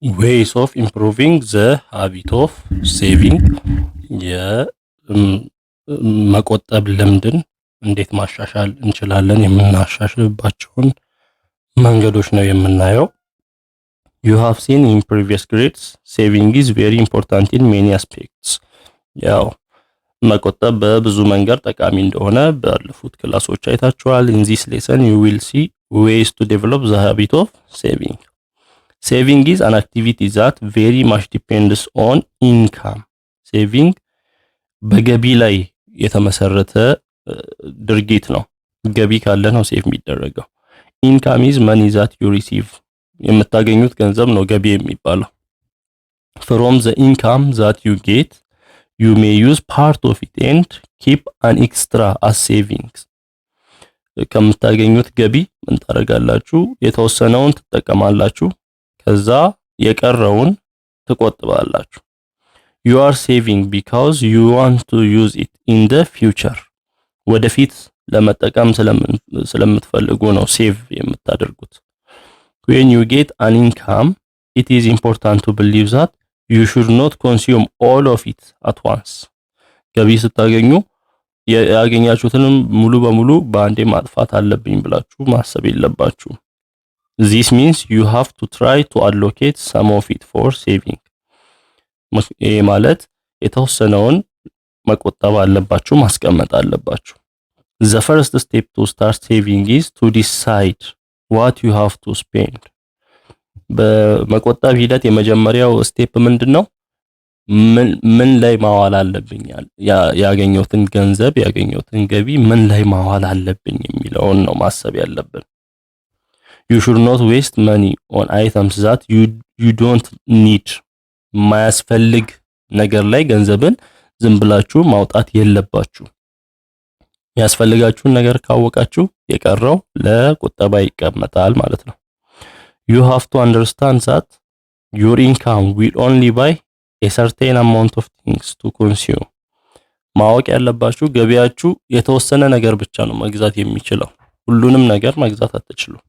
ways of improving the habit of saving የመቆጠብ ልምድን እንዴት ማሻሻል እንችላለን የምናሻሽልባቸውን መንገዶች ነው የምናየው። You have seen in previous grades saving is very important in many aspects. ያው መቆጠብ በብዙ መንገድ ጠቃሚ እንደሆነ ባለፉት ክላሶች አይታችኋል። In this lesson you will see ways to develop the habit of saving. Saving is an activity that very much depends on income. Saving በገቢ ላይ የተመሰረተ ድርጊት ነው። ገቢ ካለ ነው ሴቭ የሚደረገው። Income is money that you receive. የምታገኙት ገንዘብ ነው ገቢ የሚባለው። From the income that you get, you may use part of it and keep an extra as savings. ከምታገኙት ገቢ ምን ታደርጋላችሁ? የተወሰነውን ትጠቀማላችሁ፣ ከዛ የቀረውን ትቆጥባላችሁ። You are saving because you want to use it in the future. ወደፊት ለመጠቀም ስለምትፈልጉ ነው ሴቭ የምታደርጉት። When you get an income, it is important to believe that you should not consume all of it at once. ገቢ ስታገኙ ያገኛችሁትንም ሙሉ በሙሉ በአንዴ ማጥፋት አለብኝ ብላችሁ ማሰብ የለባችሁ። This means you have to try to allocate some of it for saving. ይሄ ማለት የተወሰነውን መቆጠብ አለባችሁ፣ ማስቀመጥ አለባችሁ። The first step to start saving is to decide what you have to spend. በመቆጠብ ሂደት የመጀመሪያው ስቴፕ ምንድነው? ምን ላይ ማዋል አለብኝ፣ ያገኘሁትን ገንዘብ ያገኘሁትን ገቢ ምን ላይ ማዋል አለብኝ የሚለውን ነው ማሰብ ያለብን። You should not waste money on items that you don't need. ማያስፈልግ ነገር ላይ ገንዘብን ዝም ብላችሁ ማውጣት የለባችሁ። ያስፈልጋችሁን ነገር ካወቃችሁ የቀረው ለቁጠባ ይቀመጣል ማለት ነው። You have to understand that your income will only buy a certain amount of things to consume. ማወቅ ያለባችሁ ገቢያችሁ የተወሰነ ነገር ብቻ ነው መግዛት የሚችለው። ሁሉንም ነገር መግዛት አትችሉም።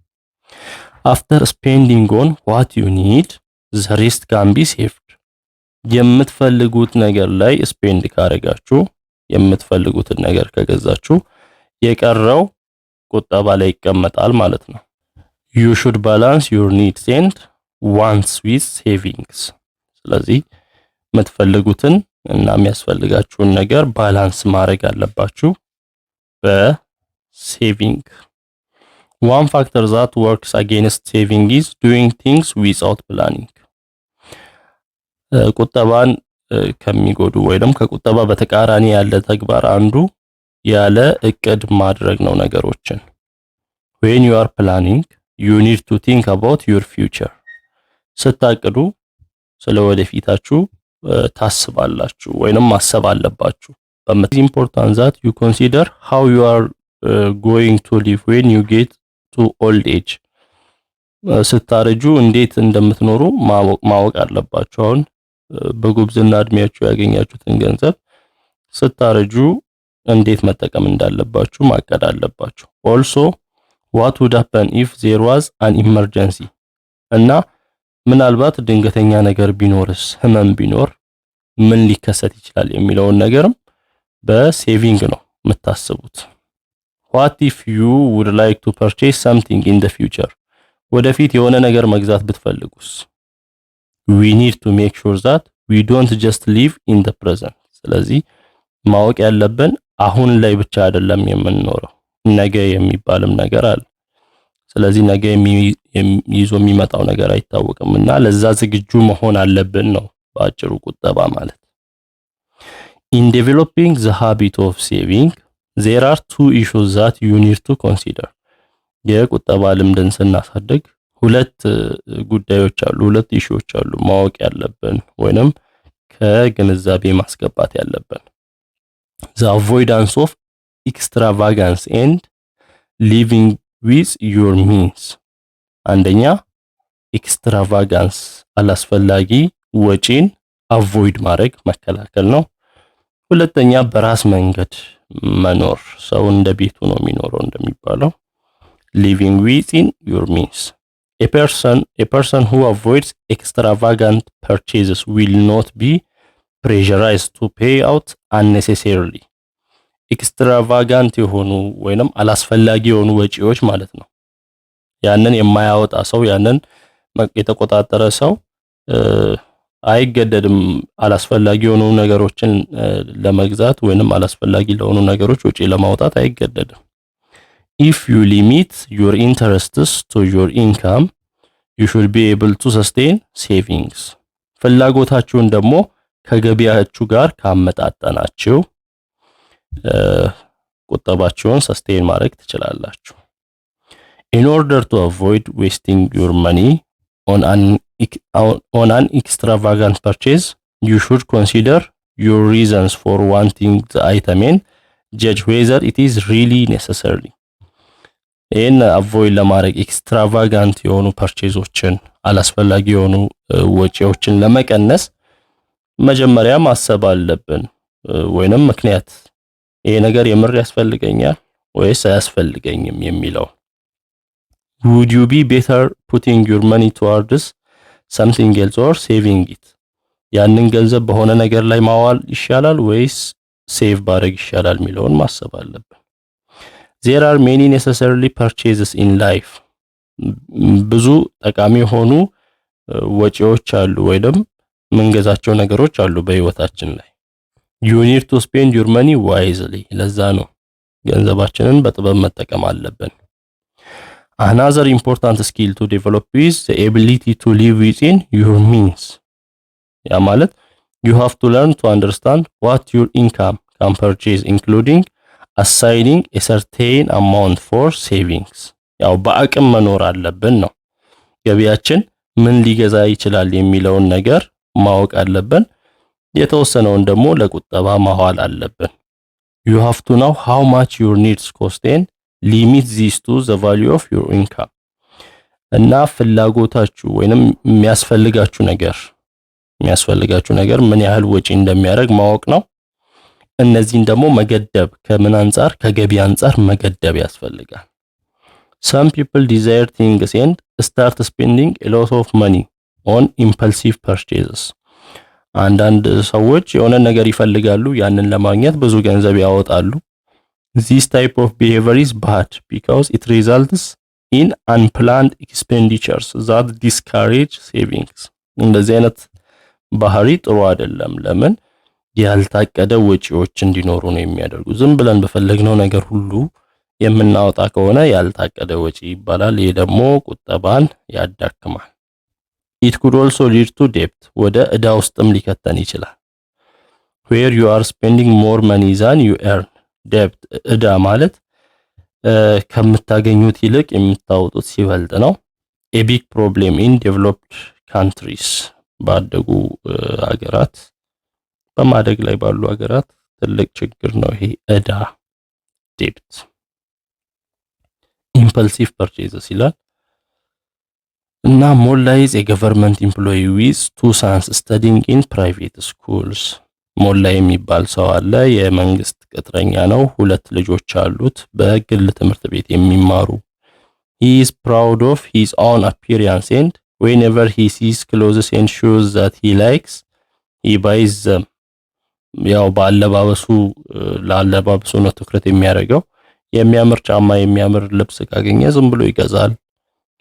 After spending on what you need, the rest can be saved. የምትፈልጉት ነገር ላይ ስፔንድ ካረጋችሁ፣ የምትፈልጉትን ነገር ከገዛችሁ የቀረው ቁጠባ ላይ ይቀመጣል ማለት ነው። You should balance your needs and wants with savings. ስለዚህ የምትፈልጉትን እና የሚያስፈልጋችሁን ነገር ባላንስ ማድረግ አለባችሁ በሴቪንግ። One factor that works against saving is doing things without planning. ቁጠባን ከሚጎዱ ወይም ከቁጠባ በተቃራኒ ያለ ተግባር አንዱ ያለ እቅድ ማድረግ ነው ነገሮችን። When you are planning, you need to think about your future. ስታቅዱ ስለ ወደፊታችሁ ታስባላችሁ ወይንም ማሰብ አለባችሁ። But it's important that you consider how you are going to live when you get to old age. ስታረጁ እንዴት እንደምትኖሩ ማወቅ አለባችሁ። አሁን በጉብዝና እድሜያችሁ ያገኛችሁትን ገንዘብ ስታረጁ እንዴት መጠቀም እንዳለባችሁ ማቀድ አለባችሁ። Also, what would happen if there was an emergency? እና ምናልባት ድንገተኛ ነገር ቢኖርስ፣ ህመም ቢኖር ምን ሊከሰት ይችላል የሚለውን ነገርም በሴቪንግ ነው የምታስቡት። What if you would like to purchase something in the future? ወደፊት የሆነ ነገር መግዛት ብትፈልጉስ? We need to make sure that we don't just live in the present. ስለዚህ ማወቅ ያለብን አሁን ላይ ብቻ አይደለም የምንኖረው፣ ነገ የሚባልም ነገር አለ። ስለዚህ ነገ ይዞ የሚመጣው ነገር አይታወቅምና ለዛ ዝግጁ መሆን አለብን ነው በአጭሩ ቁጠባ ማለት። In developing the habit of saving, there are two issues that you need to consider. የቁጠባ ልምድን ስናሳድግ ሁለት ጉዳዮች አሉ፣ ሁለት ኢሹዎች አሉ ማወቅ ያለብን ወይንም ከግንዛቤ ማስገባት ያለብን። The avoidance of extravagance and living with your means. አንደኛ ኤክስትራቫጋንስ አላስፈላጊ ወጪን አቮይድ ማድረግ መከላከል ነው። ሁለተኛ በራስ መንገድ መኖር፣ ሰው እንደ ቤቱ ነው የሚኖረው እንደሚባለው። living within your means. A person who avoids extravagant purchases will not be pressurized to pay out unnecessarily. ኤክስትራቫጋንት የሆኑ ወይንም አላስፈላጊ የሆኑ ወጪዎች ማለት ነው። ያንን የማያወጣ ሰው ያንን የተቆጣጠረ ሰው አይገደድም አላስፈላጊ የሆኑ ነገሮችን ለመግዛት ወይንም አላስፈላጊ ለሆኑ ነገሮች ወጪ ለማውጣት አይገደድም። If you limit your interests to your income, you should be able to sustain savings. ፍላጎታችሁን ደግሞ ከገቢያችሁ ጋር ካመጣጠናችሁ ቁጠባችሁን ሰስቴን ማድረግ ትችላላችሁ። In order to avoid wasting your money on an extravagant purchase, you should consider your reasons for wanting the item and judge whether it is really necessary. ይህን አቮይድ ለማድረግ ኤክስትራቫጋንት የሆኑ ፐርቼዞችን አላስፈላጊ የሆኑ ወጪዎችን ለመቀነስ መጀመሪያ ማሰብ አለብን ወይንም ምክንያት ይሄ ነገር የምር ያስፈልገኛል ወይስ አያስፈልገኝም የሚለው would you be better putting your money towards something else or saving it ያንን ገንዘብ በሆነ ነገር ላይ ማዋል ይሻላል ወይስ ሴቭ ባረግ ይሻላል የሚለውን ማሰብ አለብን there are many necessary purchases in life ብዙ ጠቃሚ የሆኑ ወጪዎች አሉ ወይንም መንገዛቸው ነገሮች አሉ በህይወታችን ላይ you need to spend your money wisely ለዛ ነው ገንዘባችንን በጥበብ መጠቀም አለብን another important skill to develop is the ability to live within your means ያ ማለት you have to learn to understand what your income can purchase including assigning a certain amount for savings ያው በአቅም መኖር አለብን ነው ገቢያችን ምን ሊገዛ ይችላል የሚለውን ነገር ማወቅ አለብን የተወሰነውን ደግሞ ለቁጠባ ማዋል አለብን you have to know how much your needs cost and limit this to the value of your income እና ፍላጎታችሁ ወይንም የሚያስፈልጋችሁ ነገር ምን ያህል ወጪ እንደሚያደርግ ማወቅ ነው እነዚህን ደግሞ መገደብ ከምን አንፃር ከገቢ አንፃር መገደብ ያስፈልጋል some people desire things and start spending a lot of money on impulsive purchases አንዳንድ ሰዎች የሆነ ነገር ይፈልጋሉ ያንን ለማግኘት ብዙ ገንዘብ ያወጣሉ this type of behavior is bad because it results in unplanned expenditures that discourage savings እንደዚህ አይነት ባህሪ ጥሩ አይደለም ለምን ያልታቀደ ወጪዎች እንዲኖሩ ነው የሚያደርጉ ዝም ብለን በፈለግነው ነገር ሁሉ የምናወጣ ከሆነ ያልታቀደ ወጪ ይባላል ይሄ ደግሞ ቁጠባን ያዳክማል it could also lead to debt ወደ ዕዳ ውስጥም ሊከተን ይችላል where you are spending more money than you earn debt ዕዳ ማለት ከምታገኙት ይልቅ የምታወጡት ሲበልጥ ነው a big problem in developed countries ባደጉ ሀገራት በማደግ ላይ ባሉ ሀገራት ትልቅ ችግር ነው ይሄ ዕዳ debt impulsive purchases ይላል እና ሞላ is a government employee with two sons studying in private schools ሞላ የሚባል ሰው አለ የመንግስት ቅጥረኛ ነው ሁለት ልጆች አሉት በግል ትምህርት ቤት የሚማሩ he is proud of his own appearance and whenever he sees clothes and shoes that he likes he buys them ያው ለአለባበሱ ነው ትኩረት የሚያደርገው የሚያምር ጫማ የሚያምር ልብስ ካገኘ ዝም ብሎ ይገዛል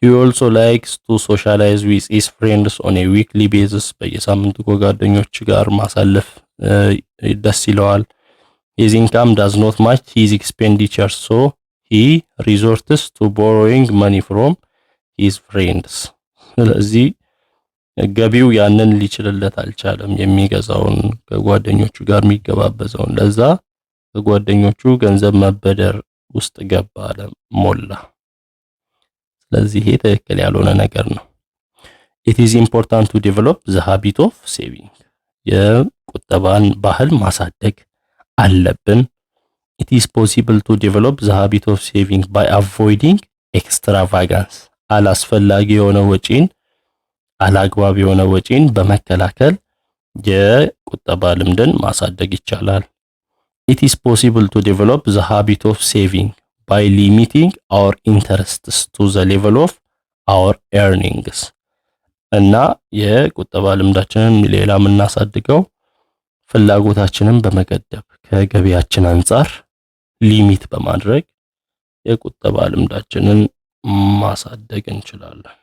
he also likes to socialize with his friends on a weekly basis በየሳምንቱ ከጓደኞቹ ጋር ማሳለፍ ደስ ይለዋል his income does not match his expenditure so he resorts to borrowing money from his friends ስለዚህ ገቢው ያንን ሊችልለት አልቻለም የሚገዛውን ከጓደኞቹ ጋር የሚገባበዘውን ለዛ ከጓደኞቹ ገንዘብ መበደር ውስጥ ገባ አለ ሞላ ስለዚህ ይሄ ትክክል ያልሆነ ነገር ነው it is important to develop the habit of saving የቁጠባን ባህል ማሳደግ አለብን it is possible to develop the habit of saving by avoiding extravagance አላስፈላጊ የሆነ ወጪን አላግባብ የሆነ ወጪን በመከላከል የቁጠባ ልምድን ማሳደግ ይቻላል it is possible to develop the habit of saving by limiting our interests to the level of our earnings እና የቁጠባ ልምዳችንን ሌላ የምናሳድገው ፍላጎታችንን በመገደብ ከገቢያችን አንፃር ሊሚት በማድረግ የቁጠባ ልምዳችንን ማሳደግ እንችላለን።